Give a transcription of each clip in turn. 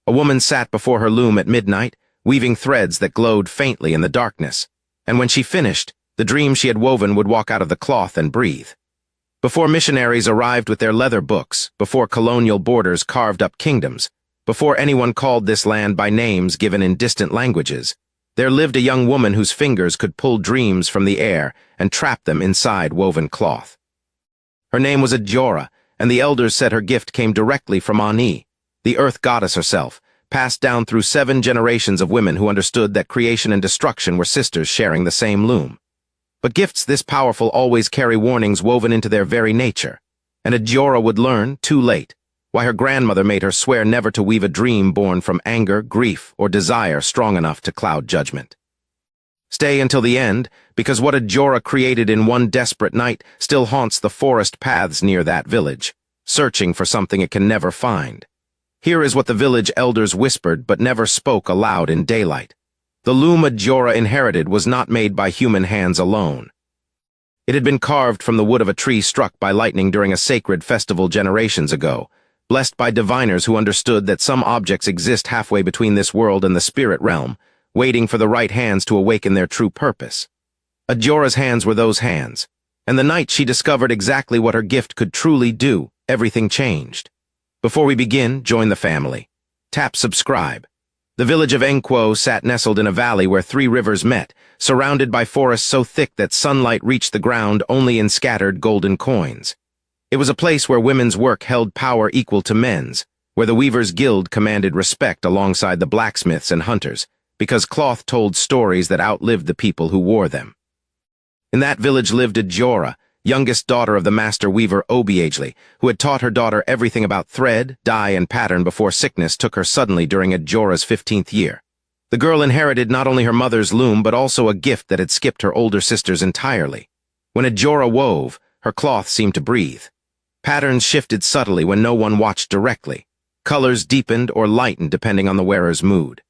A woman sat before her loom at midnight, weaving threads that glowed faintly in the darkness, and when she finished, the dream she had woven would walk out of the cloth and breathe. Before missionaries arrived with their leather books, before colonial borders carved up kingdoms, before anyone called this land by names given in distant languages, there lived a young woman whose fingers could pull dreams from the air and trap them inside woven cloth. Her name was Ajora, and the elders said her gift came directly from Ani, the earth goddess herself, passed down through 7 generations of women who understood that creation and destruction were sisters sharing the same loom. But gifts this powerful always carry warnings woven into their very nature, and Ajora would learn, too late, why her grandmother made her swear never to weave a dream born from anger, grief, or desire strong enough to cloud judgment. Stay until the end, because what Ajora created in one desperate night still haunts the forest paths near that village, searching for something it can never find. Here is what the village elders whispered but never spoke aloud in daylight. The loom Ajora inherited was not made by human hands alone. It had been carved from the wood of a tree struck by lightning during a sacred festival generations ago, blessed by diviners who understood that some objects exist halfway between this world and the spirit realm, waiting for the right hands to awaken their true purpose. Ajora's hands were those hands, and the night she discovered exactly what her gift could truly do, everything changed. Before we begin, join the family. Tap subscribe. The village of Enquo sat nestled in a valley where 3 rivers met, surrounded by forests so thick that sunlight reached the ground only in scattered golden coins. It was a place where women's work held power equal to men's, where the Weavers' Guild commanded respect alongside the blacksmiths and hunters, because cloth told stories that outlived the people who wore them. In that village lived Ajora, youngest daughter of the master weaver Obiagely, who had taught her daughter everything about thread, dye, and pattern before sickness took her suddenly during Ajora's 15th year. The girl inherited not only her mother's loom but also a gift that had skipped her older sisters entirely. When Ajora wove, her cloth seemed to breathe. Patterns shifted subtly when no one watched directly. Colors deepened or lightened depending on the wearer's mood.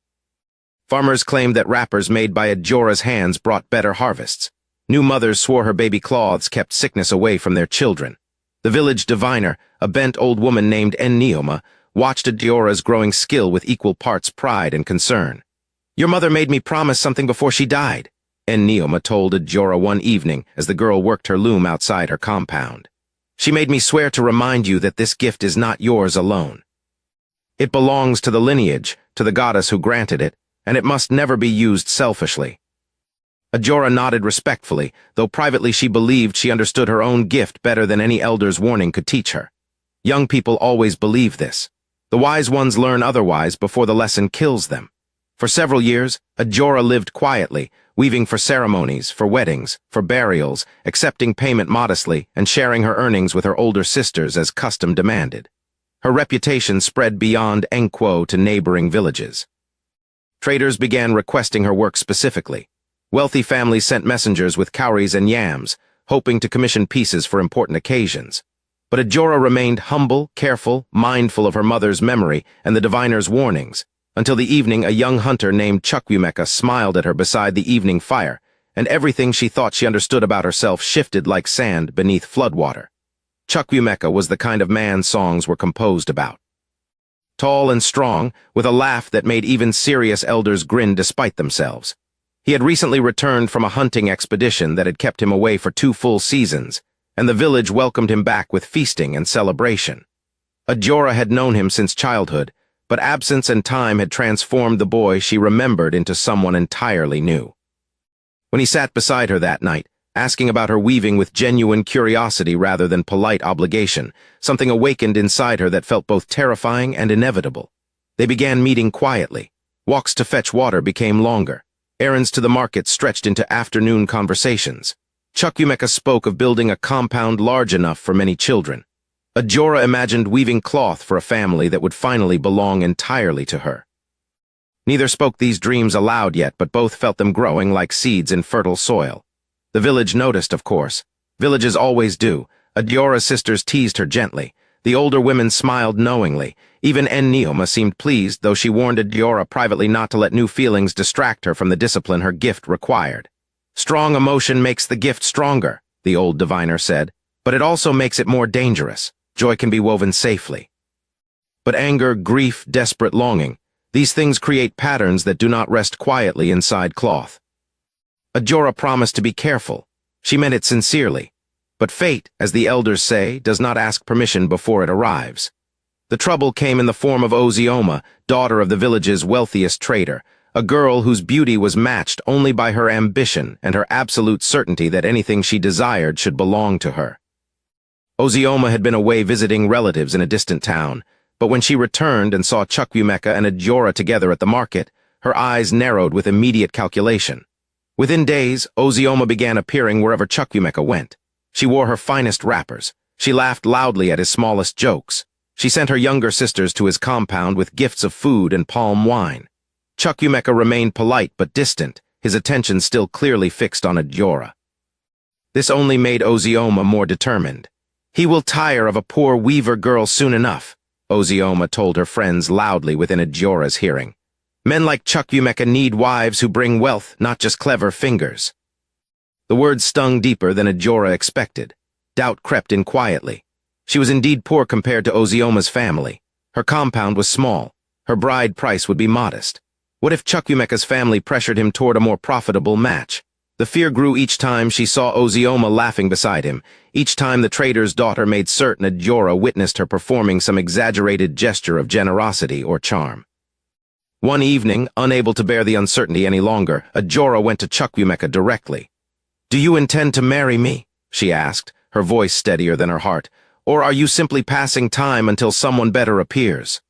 Farmers claimed that wrappers made by Ajora's hands brought better harvests. New mothers swore her baby cloths kept sickness away from their children. The village diviner, a bent old woman named Enneoma, watched Ajora's growing skill with equal parts pride and concern. "Your mother made me promise something before she died," Enneoma told Ajora one evening as the girl worked her loom outside her compound. "She made me swear to remind you that this gift is not yours alone. It belongs to the lineage, to the goddess who granted it, and it must never be used selfishly." Ajora nodded respectfully, though privately she believed she understood her own gift better than any elder's warning could teach her. Young people always believe this. The wise ones learn otherwise before the lesson kills them. For several years, Ajora lived quietly, weaving for ceremonies, for weddings, for burials, accepting payment modestly, and sharing her earnings with her older sisters as custom demanded. Her reputation spread beyond Enquo to neighboring villages. Traders began requesting her work specifically. Wealthy families sent messengers with cowries and yams, hoping to commission pieces for important occasions. But Ajora remained humble, careful, mindful of her mother's memory and the diviner's warnings, until the evening a young hunter named Chukwumeka smiled at her beside the evening fire, and everything she thought she understood about herself shifted like sand beneath floodwater. Chukwumeka was the kind of man songs were composed about. Tall and strong, with a laugh that made even serious elders grin despite themselves. He had recently returned from a hunting expedition that had kept him away for 2 full seasons, and the village welcomed him back with feasting and celebration. Ajora had known him since childhood, but absence and time had transformed the boy she remembered into someone entirely new. When he sat beside her that night, asking about her weaving with genuine curiosity rather than polite obligation, something awakened inside her that felt both terrifying and inevitable. They began meeting quietly. Walks to fetch water became longer. Errands to the market stretched into afternoon conversations. Chukwumeka spoke of building a compound large enough for many children. Ajora imagined weaving cloth for a family that would finally belong entirely to her. Neither spoke these dreams aloud yet, but both felt them growing like seeds in fertile soil. The village noticed, of course. Villages always do. Ajora's sisters teased her gently. The older women smiled knowingly. Even Enneoma seemed pleased, though she warned Ajora privately not to let new feelings distract her from the discipline her gift required. "Strong emotion makes the gift stronger," the old diviner said, "but it also makes it more dangerous. Joy can be woven safely. But anger, grief, desperate longing, These things create patterns that do not rest quietly inside cloth. Ajora promised to be careful. She meant it sincerely. But fate, as the elders say, does not ask permission before it arrives. The trouble came in the form of Ozioma, daughter of the village's wealthiest trader, a girl whose beauty was matched only by her ambition and her absolute certainty that anything she desired should belong to her. Ozioma had been away visiting relatives in a distant town, but when she returned and saw Chukwumeka and Ajora together at the market, her eyes narrowed with immediate calculation. Within days, Ozioma began appearing wherever Chukwumeka went. She wore her finest wrappers. She laughed loudly at his smallest jokes. She sent her younger sisters to his compound with gifts of food and palm wine. Chukwumeka remained polite but distant, his attention still clearly fixed on Ajora. This only made Ozioma more determined. "He will tire of a poor weaver girl soon enough," Ozioma told her friends loudly within Ajora's hearing. "Men like Chukwumeka need wives who bring wealth, not just clever fingers." The words stung deeper than Ajora expected. Doubt crept in quietly. She was indeed poor compared to Ozioma's family. Her compound was small. Her bride price would be modest. What if Chukwumeka's family pressured him toward a more profitable match? The fear grew each time she saw Ozioma laughing beside him, each time the trader's daughter made certain Ajora witnessed her performing some exaggerated gesture of generosity or charm. One evening, unable to bear the uncertainty any longer, Ajora went to Chukwumeka directly. "Do you intend to marry me?" she asked, her voice steadier than her heart. "Or are you simply passing time until someone better appears?"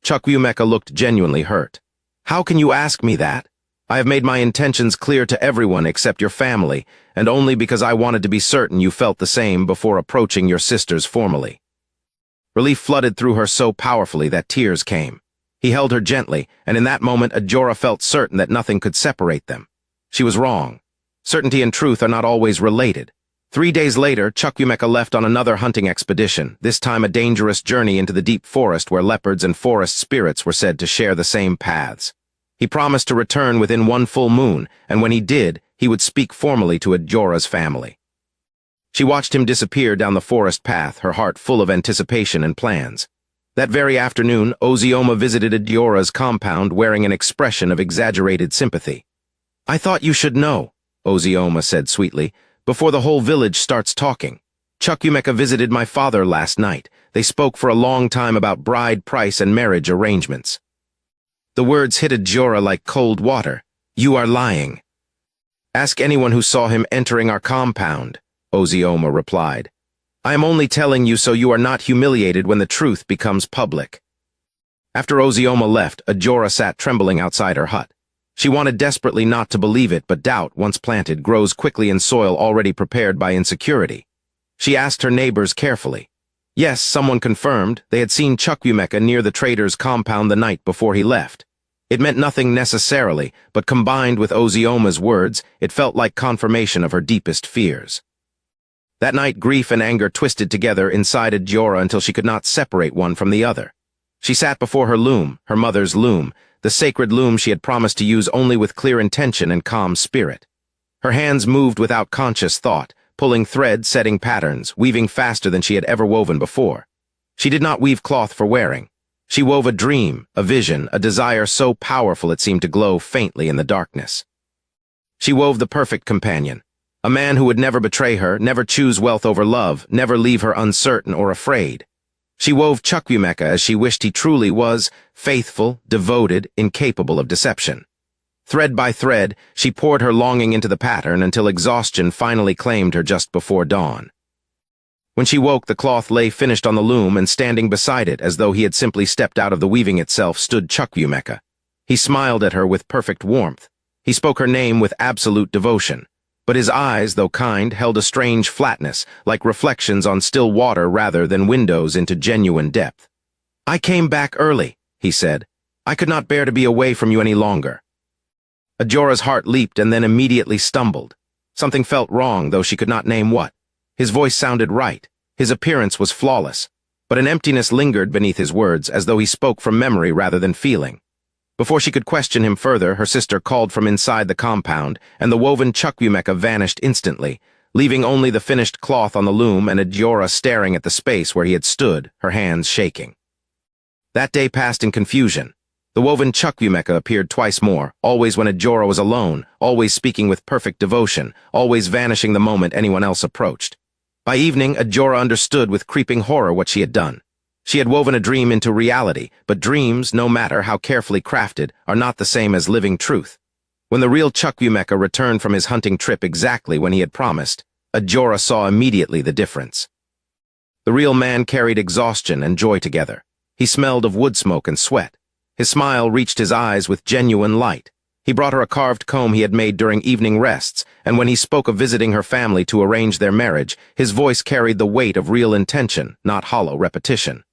Chukwumeka looked genuinely hurt. "How can you ask me that? I have made my intentions clear to everyone except your family, and only because I wanted to be certain you felt the same before approaching your sisters formally." Relief flooded through her so powerfully that tears came. He held her gently, and in that moment Ajora felt certain that nothing could separate them. She was wrong. Certainty and truth are not always related. 3 days later, Chukwumeka left on another hunting expedition, this time a dangerous journey into the deep forest where leopards and forest spirits were said to share the same paths. He promised to return within 1 full moon, and when he did, he would speak formally to Ajora's family. She watched him disappear down the forest path, her heart full of anticipation and plans. That very afternoon, Ozioma visited Ajora's compound wearing an expression of exaggerated sympathy. "I thought you should know," Ozioma said sweetly, "before the whole village starts talking. Chukwumeka visited my father last night. They spoke for a long time about bride price and marriage arrangements." The words hit Ajora like cold water. "You are lying." "Ask anyone who saw him entering our compound," Ozioma replied. "I am only telling you so you are not humiliated when the truth becomes public." After Ozioma left, Ajora sat trembling outside her hut. She wanted desperately not to believe it, but doubt, once planted, grows quickly in soil already prepared by insecurity. She asked her neighbors carefully. Yes, someone confirmed they had seen Chukwumeka near the trader's compound the night before he left. It meant nothing necessarily, but combined with Ozioma's words, it felt like confirmation of her deepest fears. That night, grief and anger twisted together inside Ajora until she could not separate one from the other. She sat before her loom, her mother's loom, the sacred loom she had promised to use only with clear intention and calm spirit. Her hands moved without conscious thought, pulling thread, setting patterns, weaving faster than she had ever woven before. She did not weave cloth for wearing. She wove a dream, a vision, a desire so powerful it seemed to glow faintly in the darkness. She wove the perfect companion, a man who would never betray her, never choose wealth over love, never leave her uncertain or afraid. She wove Chukwumeka as she wished he truly was, faithful, devoted, incapable of deception. Thread by thread, she poured her longing into the pattern until exhaustion finally claimed her just before dawn. When she woke, the cloth lay finished on the loom, and standing beside it, as though he had simply stepped out of the weaving itself, stood Chukwumeka. He smiled at her with perfect warmth. He spoke her name with absolute devotion. But his eyes, though kind, held a strange flatness, like reflections on still water rather than windows into genuine depth. "I came back early," he said. "I could not bear to be away from you any longer." Ajora's heart leaped and then immediately stumbled. Something felt wrong, though she could not name what. His voice sounded right. His appearance was flawless. But an emptiness lingered beneath his words, as though he spoke from memory rather than feeling. Before she could question him further, her sister called from inside the compound, and the woven Chukwumeka vanished instantly, leaving only the finished cloth on the loom and Ajora staring at the space where he had stood, her hands shaking. That day passed in confusion. The woven Chukwumeka appeared twice more, always when Ajora was alone, always speaking with perfect devotion, always vanishing the moment anyone else approached. By evening, Ajora understood with creeping horror what she had done. She had woven a dream into reality, but dreams, no matter how carefully crafted, are not the same as living truth. When the real Chukwumeka returned from his hunting trip exactly when he had promised, Ajora saw immediately the difference. The real man carried exhaustion and joy together. He smelled of wood smoke and sweat. His smile reached his eyes with genuine light. He brought her a carved comb he had made during evening rests, and when he spoke of visiting her family to arrange their marriage, his voice carried the weight of real intention, not hollow repetition.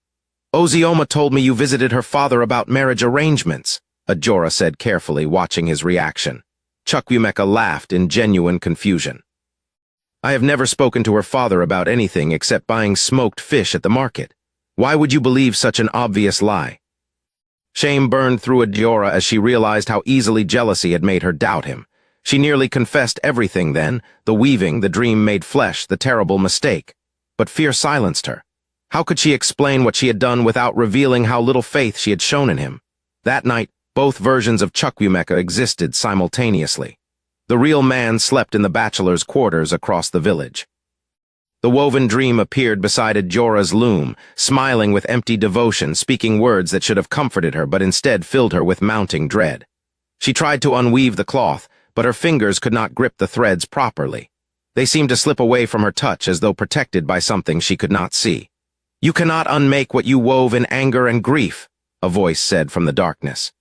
"Ozioma told me you visited her father about marriage arrangements," Ajora said carefully, watching his reaction. Chukwumeka laughed in genuine confusion. "I have never spoken to her father about anything except buying smoked fish at the market. Why would you believe such an obvious lie?" Shame burned through Ajora as she realized how easily jealousy had made her doubt him. She nearly confessed everything then, the weaving, the dream made flesh, the terrible mistake. But fear silenced her. How could she explain what she had done without revealing how little faith she had shown in him? That night, both versions of Chukwumeka existed simultaneously. The real man slept in the bachelor's quarters across the village. The woven dream appeared beside Ajora's loom, smiling with empty devotion, speaking words that should have comforted her but instead filled her with mounting dread. She tried to unweave the cloth, but her fingers could not grip the threads properly. They seemed to slip away from her touch as though protected by something she could not see. "You cannot unmake what you wove in anger and grief," a voice said from the darkness.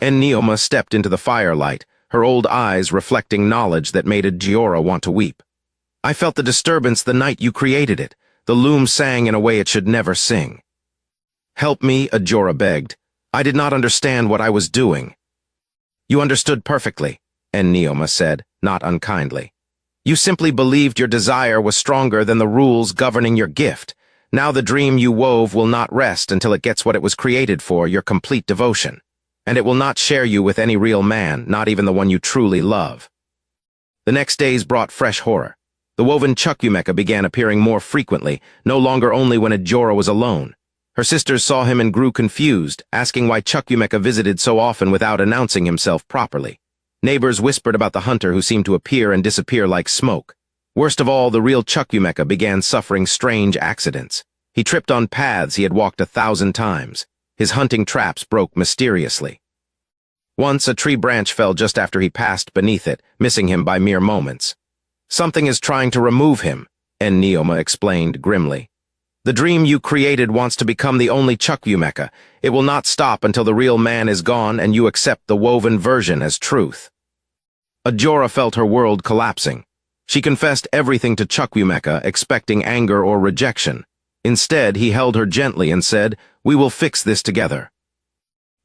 Neoma stepped into the firelight, her old eyes reflecting knowledge that made Ajora want to weep. "I felt the disturbance the night you created it. The loom sang in a way it should never sing." "Help me," Ajora begged. "I did not understand what I was doing." "You understood perfectly," Neoma said, not unkindly. "You simply believed your desire was stronger than the rules governing your gift. Now the dream you wove will not rest until it gets what it was created for, your complete devotion. And it will not share you with any real man, not even the one you truly love." The next days brought fresh horror. The woven Chukwumeka began appearing more frequently, no longer only when Ajora was alone. Her sisters saw him and grew confused, asking why Chukwumeka visited so often without announcing himself properly. Neighbors whispered about the hunter who seemed to appear and disappear like smoke. Worst of all, the real Chukwumeka began suffering strange accidents. He tripped on paths he had walked 1,000 times. His hunting traps broke mysteriously. Once a tree branch fell just after he passed beneath it, missing him by mere moments. "Something is trying to remove him," Neoma explained grimly. "The dream you created wants to become the only Chukwumeka. It will not stop until the real man is gone and you accept the woven version as truth." Ajora felt her world collapsing. She confessed everything to Chukwumeka, expecting anger or rejection. Instead, he held her gently and said, "We will fix this together."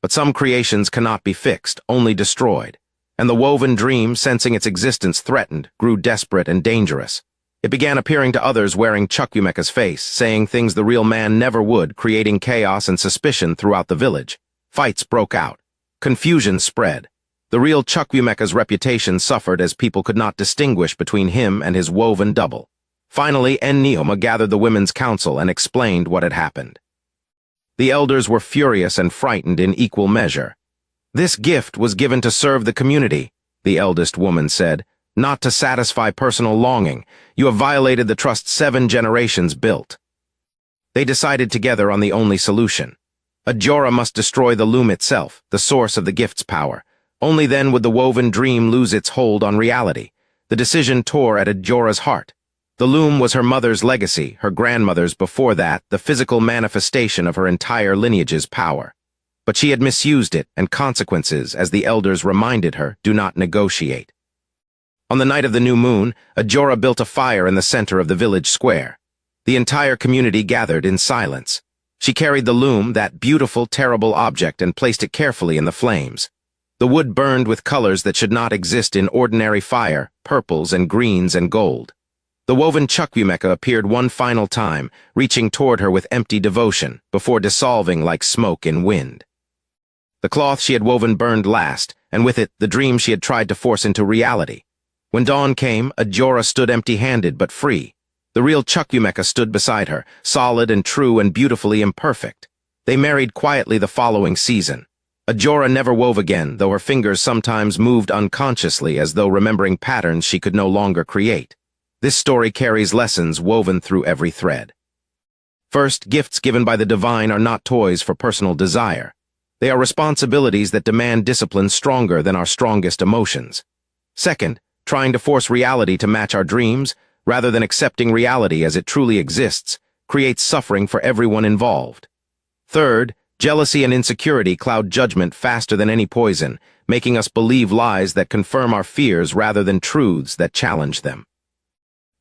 But some creations cannot be fixed, only destroyed. And the woven dream, sensing its existence threatened, grew desperate and dangerous. It began appearing to others wearing Chukwumeka's face, saying things the real man never would, creating chaos and suspicion throughout the village. Fights broke out. Confusion spread. The real Chukwumeka's reputation suffered as people could not distinguish between him and his woven double. Finally, Neoma gathered the women's council and explained what had happened. The elders were furious and frightened in equal measure. "This gift was given to serve the community," the eldest woman said, "not to satisfy personal longing. You have violated the trust 7 generations built." They decided together on the only solution. Ajora must destroy the loom itself, the source of the gift's power. Only then would the woven dream lose its hold on reality. The decision tore at Ajora's heart. The loom was her mother's legacy, her grandmother's before that, the physical manifestation of her entire lineage's power. But she had misused it, and consequences, as the elders reminded her, do not negotiate. On the night of the new moon, Ajora built a fire in the center of the village square. The entire community gathered in silence. She carried the loom, that beautiful, terrible object, and placed it carefully in the flames. The wood burned with colors that should not exist in ordinary fire, purples and greens and gold. The woven Chukwumeka appeared one final time, reaching toward her with empty devotion, before dissolving like smoke in wind. The cloth she had woven burned last, and with it, the dream she had tried to force into reality. When dawn came, Ajora stood empty-handed but free. The real Chukwumeka stood beside her, solid and true and beautifully imperfect. They married quietly the following season. Ajora never wove again, though her fingers sometimes moved unconsciously as though remembering patterns she could no longer create. This story carries lessons woven through every thread. First, gifts given by the divine are not toys for personal desire. They are responsibilities that demand discipline stronger than our strongest emotions. Second, trying to force reality to match our dreams, rather than accepting reality as it truly exists, creates suffering for everyone involved. Third, jealousy and insecurity cloud judgment faster than any poison, making us believe lies that confirm our fears rather than truths that challenge them.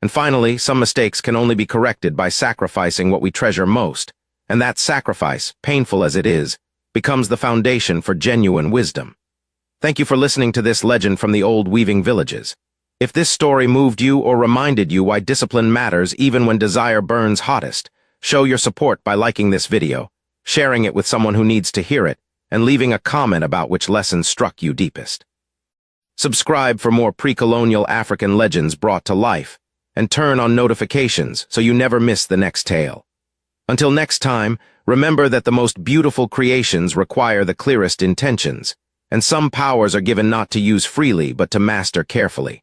And finally, some mistakes can only be corrected by sacrificing what we treasure most, and that sacrifice, painful as it is, becomes the foundation for genuine wisdom. Thank you for listening to this legend from the old weaving villages. If this story moved you or reminded you why discipline matters even when desire burns hottest, show your support by liking this video, sharing it with someone who needs to hear it, and leaving a comment about which lesson struck you deepest. Subscribe for more pre-colonial African legends brought to life, and turn on notifications so you never miss the next tale. Until next time, remember that the most beautiful creations require the clearest intentions, and some powers are given not to use freely but to master carefully.